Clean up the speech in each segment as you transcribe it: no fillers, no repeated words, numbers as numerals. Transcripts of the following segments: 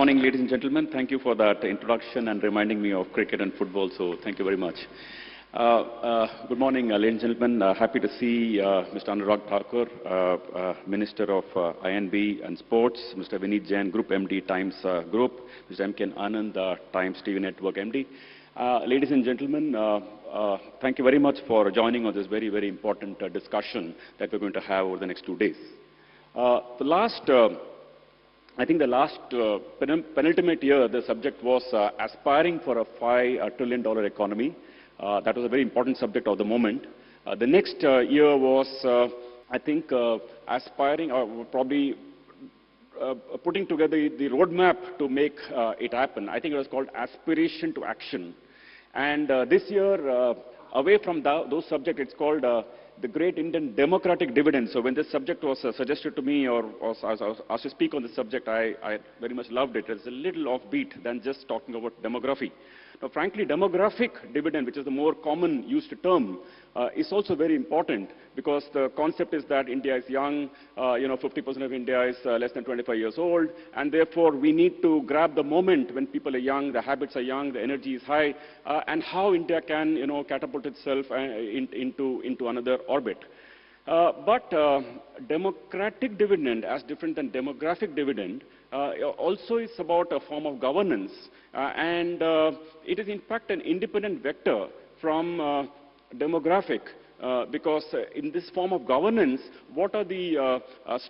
morning, ladies and gentlemen. Thank you for that introduction and reminding me of cricket and football, so thank you very much. Good morning, ladies and gentlemen. Happy to see Mr. Anurag Thakur, Minister of INB and Sports, Mr. Vineet Jain, Group MD, Times Group, Mr. M.K. Anand, Times TV Network MD. Ladies and gentlemen, thank you very much for joining on this very, very important discussion that we're going to have over the next 2 days. I think the last penultimate year, the subject was aspiring for a $5 trillion economy. That was a very important subject of the moment. The next year was, I think, aspiring or probably putting together the roadmap to make it happen. I think it was called aspiration to action. And this year, away from those subjects, it's called the Great Indian Democratic Dividend. So when this subject was suggested to me or I was asked to speak on this subject, I very much loved it. It's a little offbeat than just talking about demography. Now, frankly, demographic dividend, which is the more common used term, is also very important because the concept is that India is young, 50% of India is less than 25 years old, and therefore we need to grab the moment when people are young, the habits are young, the energy is high, and how India can, catapult itself into another orbit. But democratic dividend, as different than demographic dividend, also is about a form of governance, and it is in fact an independent vector from demographic, because in this form of governance, what are the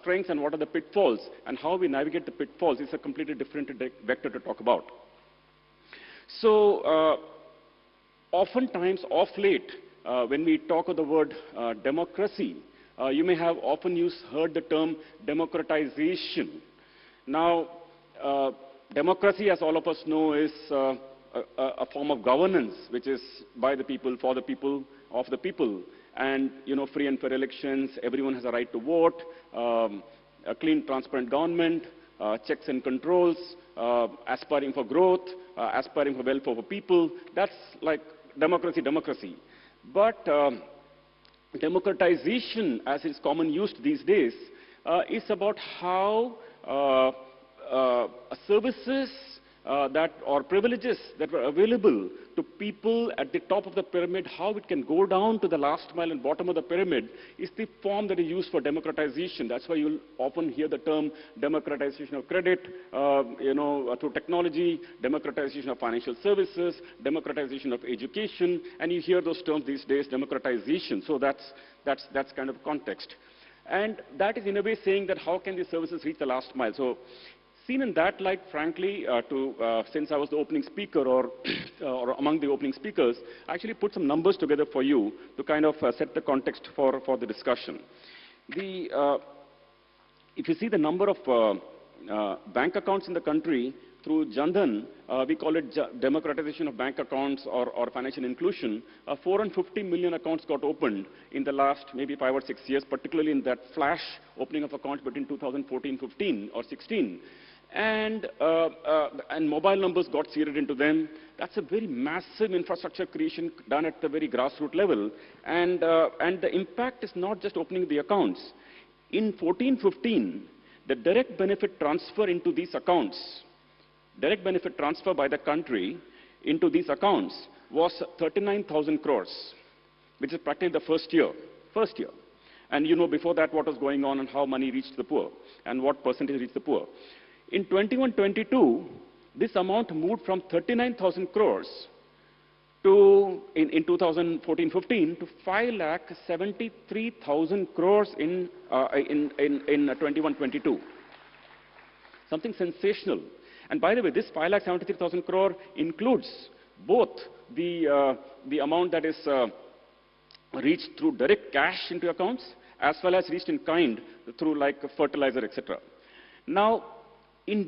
strengths and what are the pitfalls, and how we navigate the pitfalls is a completely different vector to talk about. So, oftentimes, of late, when we talk of the word democracy, you may have often heard the term democratization. Now, democracy, as all of us know, is a form of governance, which is by the people, for the people, of the people. And, free and fair elections, everyone has a right to vote, a clean, transparent government, checks and controls, aspiring for growth, aspiring for welfare for people. That's like democracy. But democratization, as is common used these days, is about how services or privileges that were available to people at the top of the pyramid, how it can go down to the last mile and bottom of the pyramid, is the form that is used for democratization. That's why you'll often hear the term democratization of credit, through technology, democratization of financial services, democratization of education, and you hear those terms these days, democratization. So that's kind of context. And that is in a way saying that how can these services reach the last mile? So, seen in that light, frankly, since I was the opening speaker or among the opening speakers, I actually put some numbers together for you to kind of set the context for the discussion. If you see the number of bank accounts in the country through Jan Dhan, we call it democratization of bank accounts or financial inclusion. 450 million accounts got opened in the last maybe 5 or 6 years, particularly in that flash opening of accounts between 2014-15 or 16. And mobile numbers got seeded into them. That's a very massive infrastructure creation done at the very grassroots level. And the impact is not just opening the accounts. In 14-15, the direct benefit transfer into these accounts, direct benefit transfer by the country into these accounts was 39,000 crores, which is practically the first year. And before that what was going on and how money reached the poor and what percentage reached the poor. In 21-22, this amount moved from 39,000 crores to, in 2014-15, to 5,73,000 crores in 21-22. Something sensational. And by the way, this 5,73,000 crore includes both the amount that is reached through direct cash into accounts, as well as reached in kind through like fertilizer, etc. Now,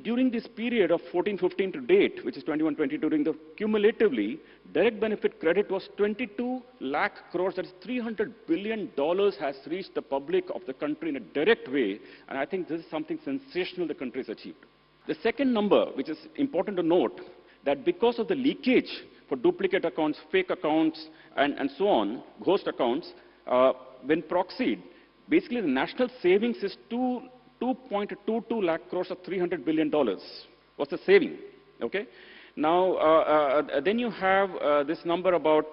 during this period of 14-15 to date, which is 21-22, during the cumulatively, direct benefit credit was 22 lakh crores. That is $300 billion has reached the public of the country in a direct way. And I think this is something sensational the country has achieved. The second number, which is important to note, that because of the leakage for duplicate accounts, fake accounts, and so on, ghost accounts, when proxied, basically the national savings is 2.22 lakh crores of $300 billion. What's the saving? Okay. Now, then you have this number about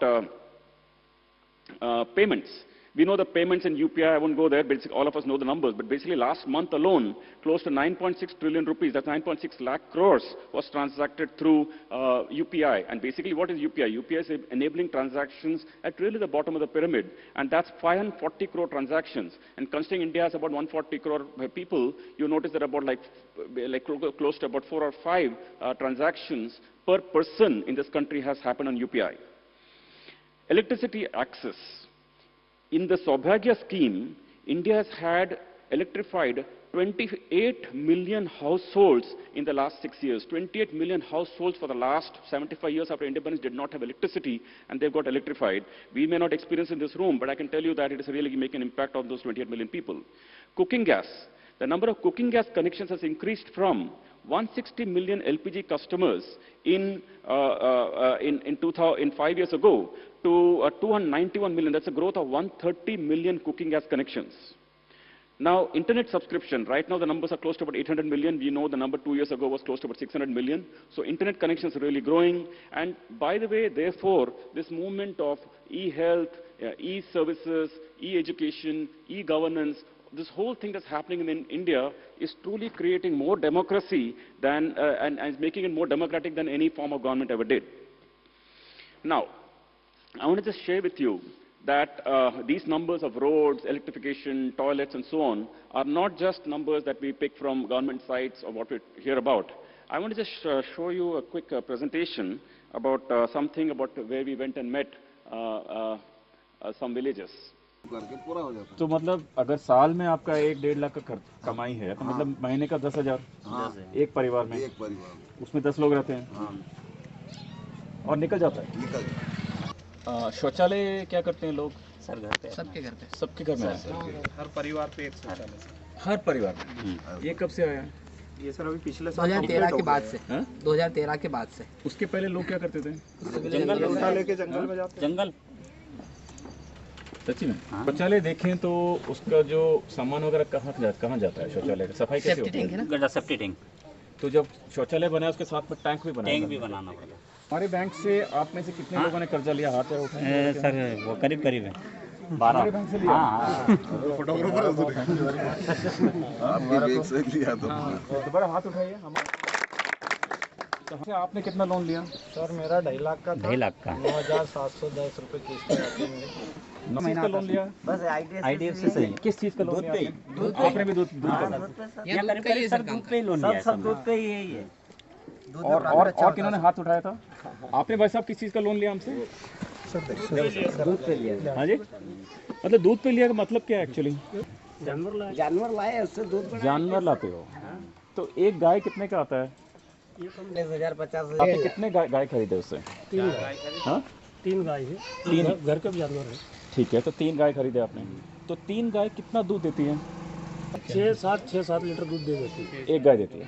payments. We know the payments in UPI, I won't go there, basically all of us know the numbers, but basically last month alone, close to 9.6 trillion rupees, that's 9.6 lakh crores, was transacted through UPI. And basically what is UPI? UPI is enabling transactions at really the bottom of the pyramid, and that's 540 crore transactions. And considering India has about 140 crore people, you notice that about like close to about 4 or 5 transactions per person in this country has happened on UPI. Electricity access. In the Saubhagya scheme, India has had electrified 28 million households in the last 6 years. 28 million households for the last 75 years after independence did not have electricity, and they've got electrified. We may not experience in this room, but I can tell you that it is really making an impact on those 28 million people. Cooking gas. The number of cooking gas connections has increased from 160 million LPG customers in 5 years ago to 291 million. That's a growth of 130 million cooking gas connections. Now, internet subscription, right now the numbers are close to about 800 million. We know the number 2 years ago was close to about 600 million. So internet connections are really growing. And by the way, therefore, this movement of e-health, e-services, e-education, e-governance, this whole thing that's happening in India is truly creating more democracy than, and is making it more democratic than any form of government ever did. Now, I want to just share with you that these numbers of roads, electrification, toilets, and so on are not just numbers that we pick from government sites or what we hear about. I want to just show you a quick presentation about something about where we went and met some villages. तो मतलब अगर साल में आपका 1-1.5 लाख का कमाई है तो मतलब महीने का 10,000 एक परिवार में, उसमें 10 लोग रहते हैं और निकल जाता है। शौचालय क्या करते हैं लोग? सर घर पे, सबके घर में हर परिवार पे एक शौचालय, हर परिवार में। ये कब से आया है? ये सर अभी पिछले साल 2013 के बाद से। 2013 के बाद से। उसके पहले लोग क्या करते थे? जंगल लेके जंगल में जाते, जंगल सच्ची में। शौचालय देखें तो उसका जो सामान वगैरह कहाँ जाता है? शौचालय का सफाई कैसे होती है? Safety tank. तो जब शौचालय बना उसके साथ में टैंक भी बनाना पड़ेगा। हमारे बैंक से आप में से कितने लोगों ने कर्जा लिया? हाथ उठाए सर वो करीब है 12 बैंक से लिया। फोटोग्राफर आपके बैंक से लिया तो दोबारा हाथ उठाइए। तो आपने कितना लोन लिया? सर मेरा 2.5 लाख का था। 2.5 लाख का 9,710 रुपए किस्त आती है मेरी। महीना का लोन लिया? बस IDFC से। किस चीज का लोन लिया? आपने भी दूध करीब सर दूध पे ही लोन लिया। सब दूध पे ही है। और किन्होंने हाथ उठाया था? आपने भाई साहब किस चीज का लोन लिया हमसे? दूध पे लिया। हाँ जी, मतलब दूध पे लिया का मतलब क्या है एक्चुअली? जानवर लाए उससे दूध। जानवर लाते हो तो एक गाय कितने का आता है? 40,000-50,000। आपने कितने गाय खरीदे उससे? 3 गाय है। 3 घर का भी जानवर है। ठीक है, तो 3 गाय खरीदे आपने। तो 3 गाय कितना दूध देती है? 6-7 लीटर दूध दे देती है। एक गाय देती है।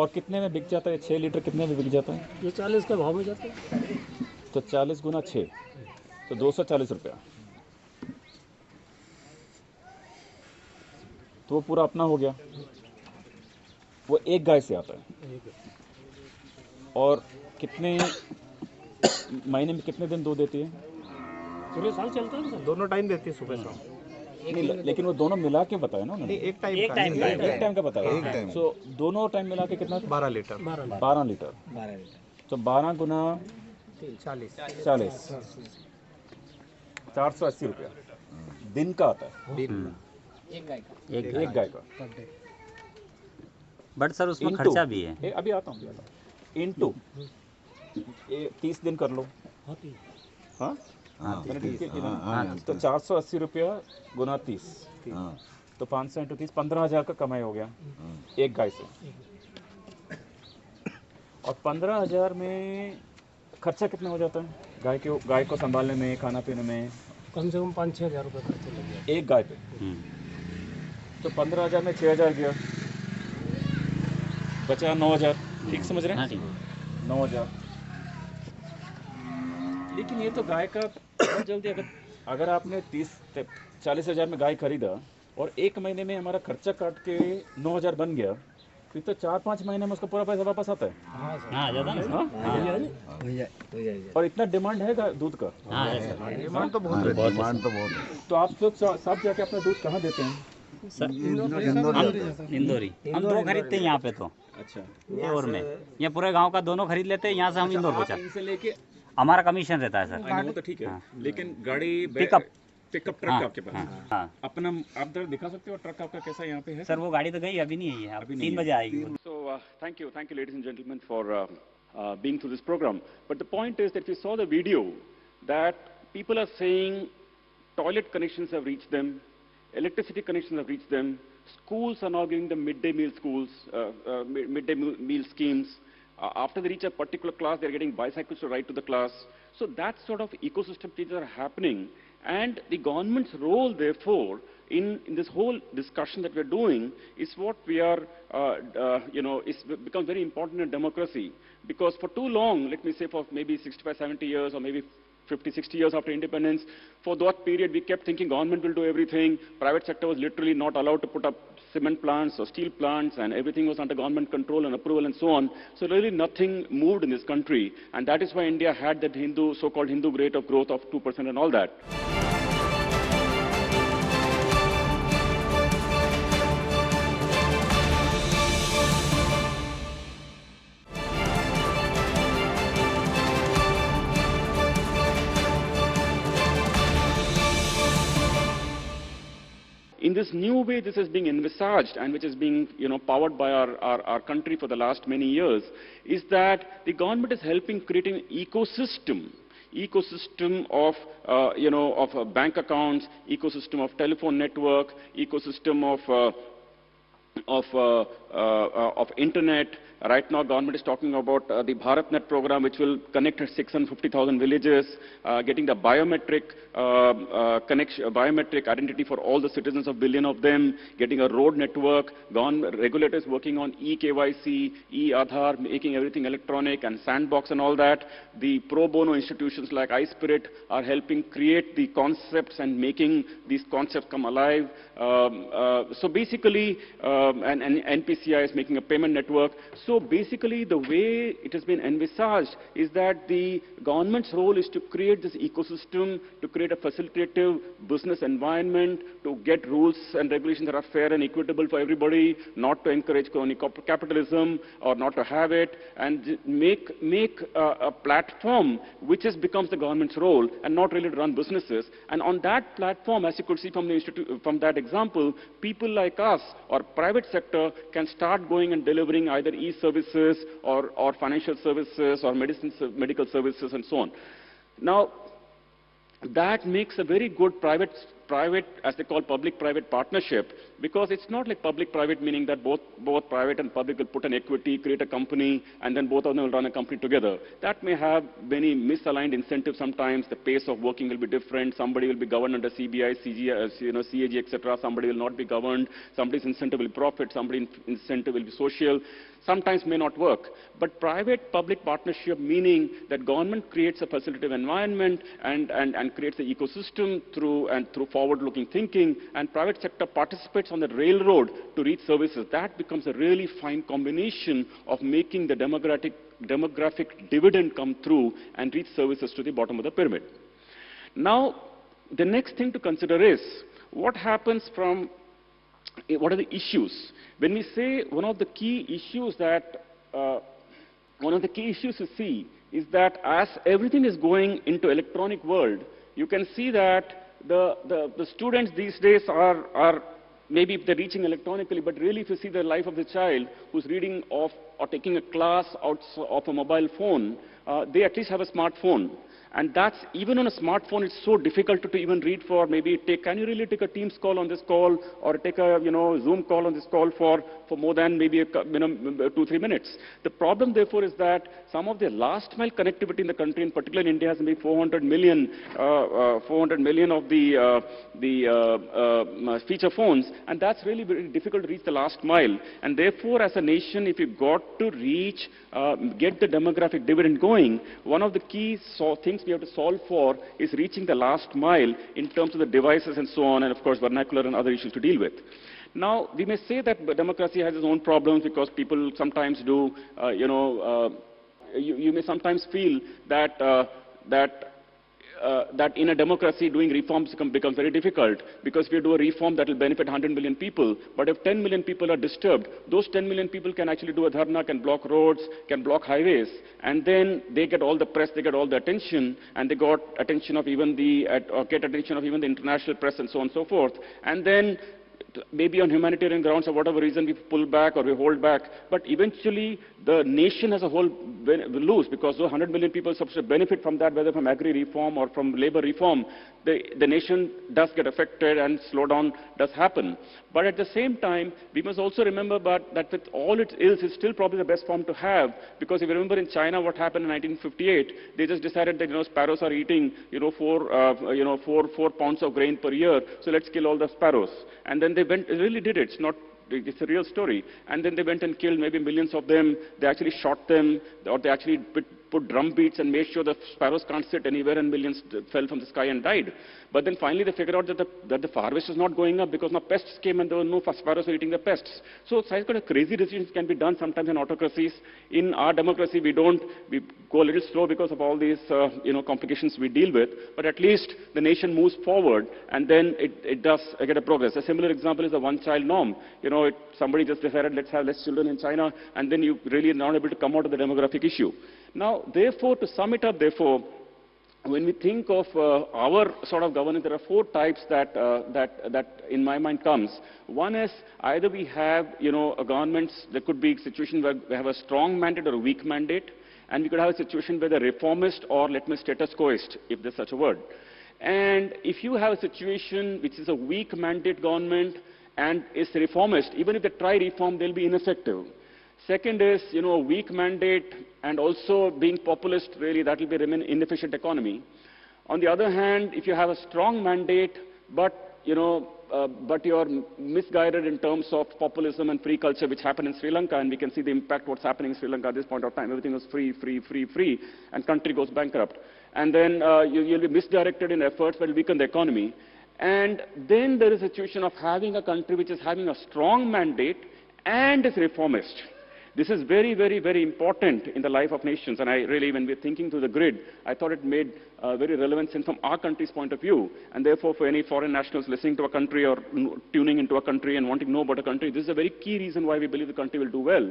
और कितने में बिक जाता है? 6 लीटर कितने में बिक जाता है? ये 40 का भाव में जाता है। तो 40 गुना 6 तो 240 रुपया। तो वो पूरा अपना हो गया। वो एक गाय से आता है। और कितने महीने में कितने दिन दूध देती है? पूरे साल चलता है सर। दोनों टाइम देती है, सुबह शाम। लेकिन वो दोनों मिला के बताया ना उन्होंने? एक टाइम का बताया। सो दोनों टाइम मिला के कितना? 12 लीटर। 12 लीटर। तो 12 गुना 40 480 रुपया दिन का आता है। एक गाय का। बट सर उसमें खर्चा भी है। अभी आता हूँ। इनटू 30 दिन कर लो। हाँ, तो 480 रुपया गुना 30 तो 500 × 30 15,000 का कमाई हो गया एक गाय से। और 15,000 में खर्चा कितना हो जाता है गाय को संभालने में, खाना पीने में? कम से कम 5-6 हज़ार रुपये खर्चा लग गया एक गाय पे। तो 15,000 में 6,000 गया, बचा 9,000। ठीक समझ रहे हैं? 9,000। लेकिन ये तो गाय का बहुत जल्दी, अगर आपने 40,000 में गाय खरीदा और एक महीने में हमारा खर्चा काट के 9,000 बन गया, फिर तो 4-5 महीने में उसका पूरा पैसा वापस आता है। हाँ ज्यादा ना और इतना डिमांड है दूध का? हाँ है सर, डिमांड तो बहुत है। तो आप लोग सब जाके अपना दूध कहाँ देते हैं? इंदौरी हम 2 खरीदते हैं यहाँ पे तो। अच्छा, इंदौर में ये पूरे गांव का दोनों खरीद लेते हैं, यहाँ से हम इंदौर पहुँचा। इनसे लेके हमारा कमीशन रहता है सर। वो तो ठीक है, लेकिन गाड़ी पिकअप ट्रक आपके पास हाँ अपना आप जरा दिखा सकते हो ट्रक आपका कैसा यहाँ पे है? सर, वो गाड़ी तो गई अभी नहीं है, अब 3 बजे आएगी। So, thank you, ladies and gentlemen, for being through this program. But the point is that we saw the video that people are saying toilet connections have reached them, electricity connections have reached them, schools are now giving them midday meal meal schemes. After they reach a particular class, they're getting bicycles to ride to the class. So that sort of ecosystem changes are happening. And the government's role, therefore, in this whole discussion that we're doing is what we are, it's become very important in democracy. Because for too long, let me say for maybe 65, 70 years, or maybe 50, 60 years after independence, for that period, we kept thinking government will do everything. Private sector was literally not allowed to put up cement plants or steel plants, and everything was under government control and approval and so on. So really nothing moved in this country. And that is why India had that so-called Hindu rate of growth of 2% and all that. In this new way, this is being envisaged and which is being, powered by our country for the last many years, is that the government is helping creating an ecosystem of, of bank accounts, ecosystem of telephone network, ecosystem of internet. Right now, government is talking about the BharatNet program, which will connect 650,000 villages, getting the biometric biometric identity for all the citizens, of billion of them, getting a road network. Regulators working on e-KYC, e-Aadhaar, making everything electronic, and sandbox and all that. The pro bono institutions like iSpirit are helping create the concepts and making these concepts come alive. So basically, and NPCI is making a payment network. So basically, the way it has been envisaged is that the government's role is to create this ecosystem, to create a facilitative business environment, to get rules and regulations that are fair and equitable for everybody, not to encourage crony capitalism or not to have it, and make a platform which becomes the government's role and not really to run businesses. And on that platform, as you could see from that example, people like us or private sector can start going and delivering either e-services or financial services or medical services and so on. Now, that makes a very good private, as they call public-private partnership, because it's not like public-private meaning that both private and public will put an equity, create a company, and then both of them will run a company together. That may have many misaligned incentives sometimes. The pace of working will be different. Somebody will be governed under CBI, CAG, etc. Somebody will not be governed. Somebody's incentive will be profit. Somebody's incentive will be social. Sometimes may not work. But private-public partnership, meaning that government creates a facilitative environment and creates an ecosystem through forward-looking thinking, and private sector participates on the railroad to reach services. That becomes a really fine combination of making the demographic dividend come through and reach services to the bottom of the pyramid. Now, the next thing to consider is what happens from, what are the issues? When we say one of the key issues to see is that as everything is going into electronic world, you can see that the students these days are maybe if they're reaching electronically, but really if you see the life of the child who's reading off or taking a class out of a mobile phone, they at least have a smartphone. And that's, even on a smartphone, it's so difficult to even read for maybe can you really take a Teams call on this call, or take a, Zoom call on this call for more than maybe 2-3 minutes. The problem, therefore, is that some of the last mile connectivity in the country, in particular in India, has maybe 400 million of the feature phones, and that's really very difficult to reach the last mile. And therefore, as a nation, if you got to reach, get the demographic dividend going, one of the key things we have to solve for is reaching the last mile in terms of the devices and so on, and of course vernacular and other issues to deal with. Now, we may say that democracy has its own problems because people sometimes do, you may sometimes feel that, that in a democracy doing reforms becomes very difficult, because if you do a reform that will benefit 100 million people, but if 10 million people are disturbed, those 10 million people can actually do a dharna, can block roads, can block highways, and then they get all the press, they get all the attention, and they got attention of even the, get attention of even the international press and so on and so forth, and then maybe on humanitarian grounds or whatever reason we pull back or we hold back, but eventually the nation as a whole will lose, because those 100 million people supposed to benefit from that, whether from agri reform or from labor reform. The nation does get affected and slowdown does happen. But at the same time, we must also remember that with all its ills, it's still probably the best form to have, because if you remember in China what happened in 1958, they just decided that, sparrows are eating, 4 pounds of grain per year, so let's kill all the sparrows. And then they really did it. It's a real story. And then they went and killed maybe millions of them. They actually shot them, or they actually put drum beats and made sure the sparrows can't sit anywhere, and millions fell from the sky and died. But then finally they figured out that the harvest was not going up, because now pests came and there were no sparrows were eating the pests. So such kind of crazy decisions can be done sometimes in autocracies. In our democracy, we go a little slow because of all these complications we deal with, but at least the nation moves forward, and then it does get a progress. A similar example is the one-child norm. Somebody just decided, let's have less children in China, and then you really are not able to come out of the demographic issue. Now, therefore, to sum it up, when we think of our sort of governance, there are 4 types that in my mind comes. One is either we have, a governments, there could be a situation where we have a strong mandate or a weak mandate, and we could have a situation where they're reformist or, status quoist, if there's such a word. And if you have a situation which is a weak mandate government and is reformist, even if they try reform, they'll be ineffective. Second is, a weak mandate and also being populist, really, that will be an inefficient economy. On the other hand, if you have a strong mandate, but you're misguided in terms of populism and free culture, which happened in Sri Lanka, and we can see the impact what's happening in Sri Lanka at this point of time. Everything was free, and country goes bankrupt. And then you'll be misdirected in efforts that will weaken the economy. And then there is a situation of having a country which is having a strong mandate and is reformist. This is very, very, very important in the life of nations. And I really, when we're thinking through the grid, I thought it made very relevant sense from our country's point of view. And therefore, for any foreign nationals listening to a country or tuning into a country and wanting to know about a country, this is a very key reason why we believe the country will do well.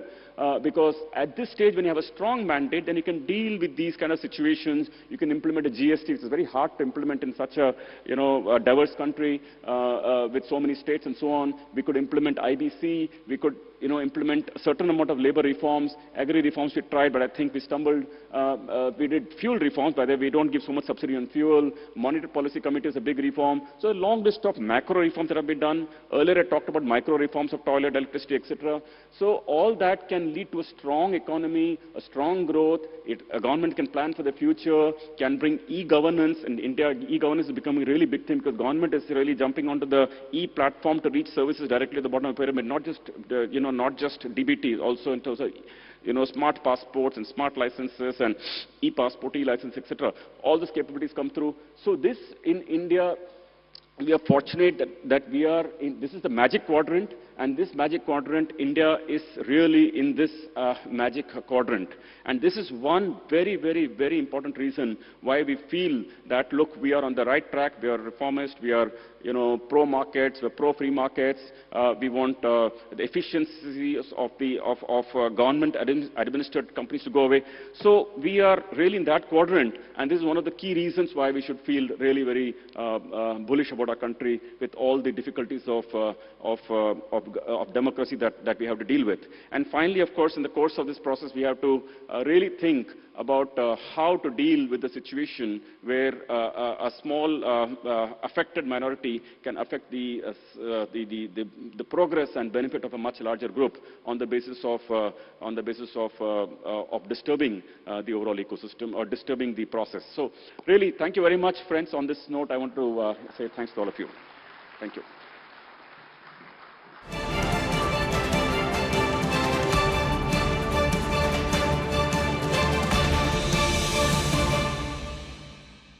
Because at this stage, when you have a strong mandate, then you can deal with these kind of situations. You can implement a GST, which is very hard to implement in such a, a diverse country with so many states and so on. We could implement IBC. We could, implement a certain amount of labor reforms. Agri reforms we tried, but I think we stumbled. We did fuel reforms. By the way, we don't give so much subsidy on fuel. Monetary Policy Committee is a big reform. So a long list of macro reforms that have been done. Earlier I talked about micro reforms of toilet, electricity, etc. So all that can lead to a strong economy, a strong growth. A government can plan for the future, can bring e-governance. In India, e-governance is becoming a really big thing, because government is really jumping onto the e-platform to reach services directly at the bottom of the pyramid, not just, not just DBT, also in terms of smart passports and smart licenses and e-passport, e-license, etc. All these capabilities come through. So this, in India, we are fortunate that we are in, this is the magic quadrant, and this magic quadrant, India is really in this magic quadrant. And this is one very, very, very important reason why we feel that, look, we are on the right track, we are reformist, we are, pro-markets, we're pro-free markets, we want the efficiencies of government-administered companies to go away. So we are really in that quadrant, and this is one of the key reasons why we should feel really very bullish about our country with all the difficulties of democracy that we have to deal with. And finally, of course, in the course of this process, we have to really think about how to deal with the situation where a small affected minority can affect the progress and benefit of a much larger group on the basis of disturbing the overall ecosystem or disturbing the process. So really, thank you very much, friends. On this note, I want to say thanks to all of you. Thank you.